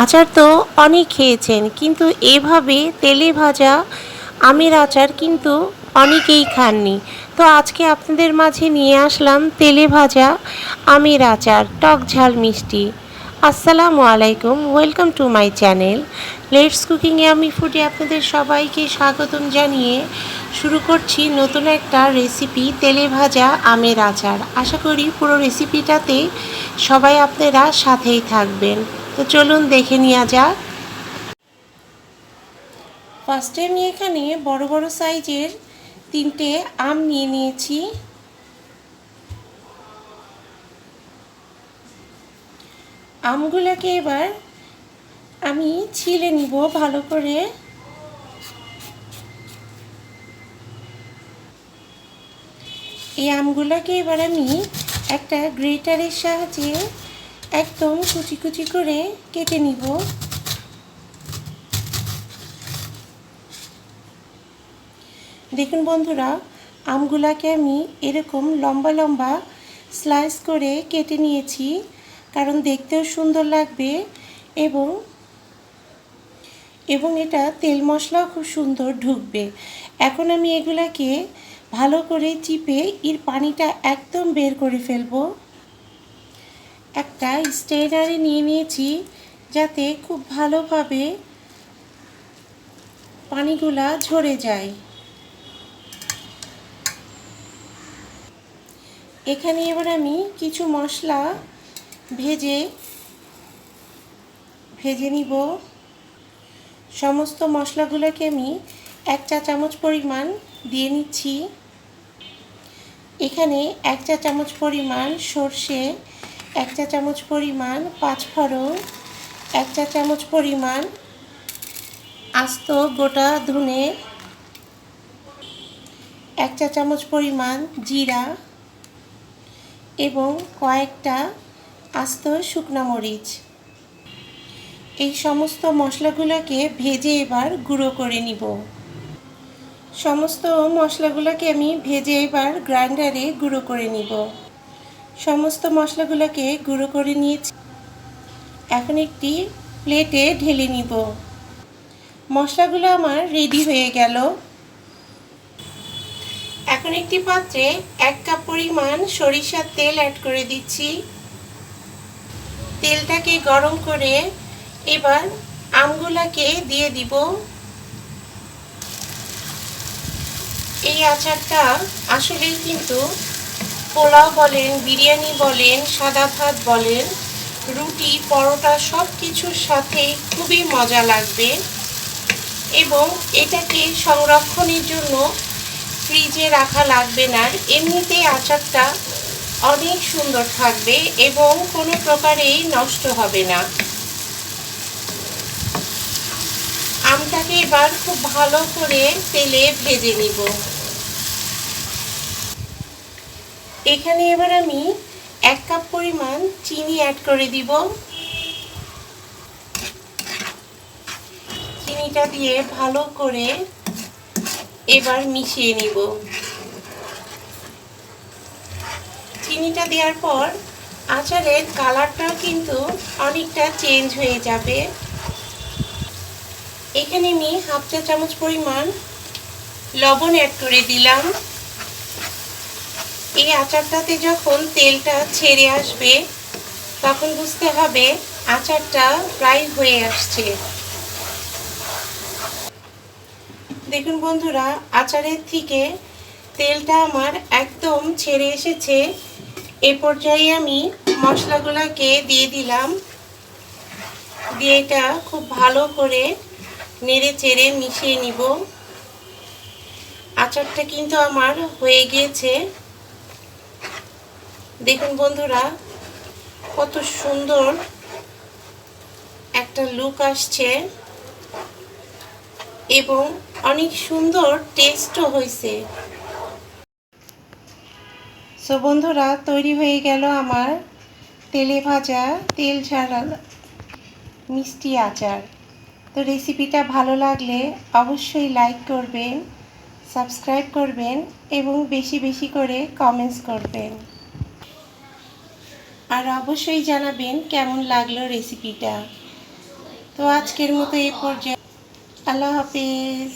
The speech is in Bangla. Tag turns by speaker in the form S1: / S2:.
S1: আচার তো অনেক খেয়েছেন, কিন্তু এভাবে তেলে ভাজা আমের আচার কিন্তু অনেকেই খাননি। তো আজকে আপনাদের মাঝে নিয়ে আসলাম তেলে ভাজা আমের আচার, টক ঝাল মিষ্টি। আসসালামু আলাইকুম, welcome to my channel let's cooking আমি ফুডে আপনাদের সবাইকে স্বাগতম জানিয়ে শুরু করছি নতুন একটা রেসিপি, তেলে ভাজা আমের আচার। আশা করি পুরো রেসিপিটাতে সবাই আপনারা সাথেই থাকবেন। তো চলুন দেখে নেওয়া যাক। ফার্স্টে আমি এখানে বড় বড় সাইজের 3টে আম নিয়ে নিয়েছি। আমগুলোকে এবার আমি ছিলে নিব ভালো করে। এই আমগুলোকে এবার আমি একটা গ্রেটারের সাহায্যে একদম কুচি কুচি করে কেটে নিব। দেখুন বন্ধুরা, আমগুলাকে আমি এরকম লম্বা লম্বা স্লাইস করে কেটে নিয়েছি, কারণ দেখতেও সুন্দর লাগবে এবং এটা তেল মশলাও খুব সুন্দর ঢুকবে। এখন আমি এগুলাকে ভালো করে চিপে এর পানিটা একদম বের করে ফেলবো। একটা স্ট্রেনারে নিয়ে নিয়েছি যাতে খুব ভালোভাবে পানিগুলা ঝরে যায়। এখানে এবার আমি কিছু মশলা ভেজে নিব। সমস্ত মশলাগুলোকে আমি 1 চা চামচ পরিমাণ দিয়ে নিচ্ছি। এখানে 1 চা চামচ পরিমাণ সর্ষে, 1 চা চামচ পরিমাণ পাঁচফোড়ন, 1 চা চামচ পরিমাণ আস্ত গোটা ধনে, 1 চা চামচ পরিমাণ জিরা এবং কয়েকটা আস্ত শুকনো মরিচ। এই সমস্ত মশলাগুলোকে ভেজে এবার গুঁড়ো করে নিব। সমস্ত মশলাগুলোকে আমি ভেজে এবার গ্রাইন্ডারে গুঁড়ো করে নিব। সমস্ত মশলাগুলোকে গুঁড়ো করে নিয়েছি। এখন একটি প্লেটে ঢেলে নিব। মশলাগুলো আমার রেডি হয়ে গেল। এখন একটি পাত্রে 1 কাপ পরিমাণ সরিষার তেল অ্যাড করে দিচ্ছি। তেলটাকে গরম করে এবার আমগুলাকে দিয়ে দিব। এই আচারটা আসলেই কিন্তু পোলাও বলেন, বিরিয়ানি বলেন, সাদা ভাত বলেন, রুটি, পরোটা সব কিছুর সাথে খুবই মজা লাগবে এবং এটাকে সংরক্ষণের জন্য ফ্রিজে রাখা লাগবে না। এমনিতেই আচারটা অনেক সুন্দর থাকবে এবং কোনো প্রকারেই নষ্ট হবে না। আমটাকে এবার খুব ভালো করে তেলে ভেজে নিব। এখানে এবার আমি 1 কাপ পরিমাণ চিনি অ্যাড করে দিব। চিনিটা দিয়ে ভালো করে এবার মিশিয়ে নিব। চিনিটা দেওয়ার পর আচারের কালারটাও কিন্তু অনেকটা চেঞ্জ হয়ে যাবে। এখানে আমি 1/2 চা চামচ পরিমাণ লবণ অ্যাড করে দিলাম। এই আচারটাতে যখন তেলটা ছেড়ে আসবে তখন বুঝতে হবে আচারটা প্রায় হয়ে আসছে। দেখুন বন্ধুরা, আচারের থেকে তেলটা আমার একদম ছেড়ে এসেছে। এ পর্যায়ে আমি মশলাগুলোকে দিয়ে দিলাম। দিয়ে এটা খুব ভালো করে নেড়ে চেড়ে মিশিয়ে নিব। আচারটা কিন্তু আমার হয়ে গিয়েছে। দেখুন বন্ধুরা, কত সুন্দর একটা লুক আসছে এবং অনেক সুন্দর টেস্টও হয়েছে। সো বন্ধুরা, তৈরি হয়ে গেল আমার তেলে ভাজা তেল ঝাড়া মিষ্টি আচার। তো রেসিপিটা ভালো লাগলে অবশ্যই লাইক করবেন, সাবস্ক্রাইব করবেন এবং বেশি বেশি করে কমেন্টস করবেন। আর অবশ্যই জানাবেন কেমন লাগলো রেসিপিটা। তো আজকের মতো এই পর্যায়ে আল্লাহ হাফিজ।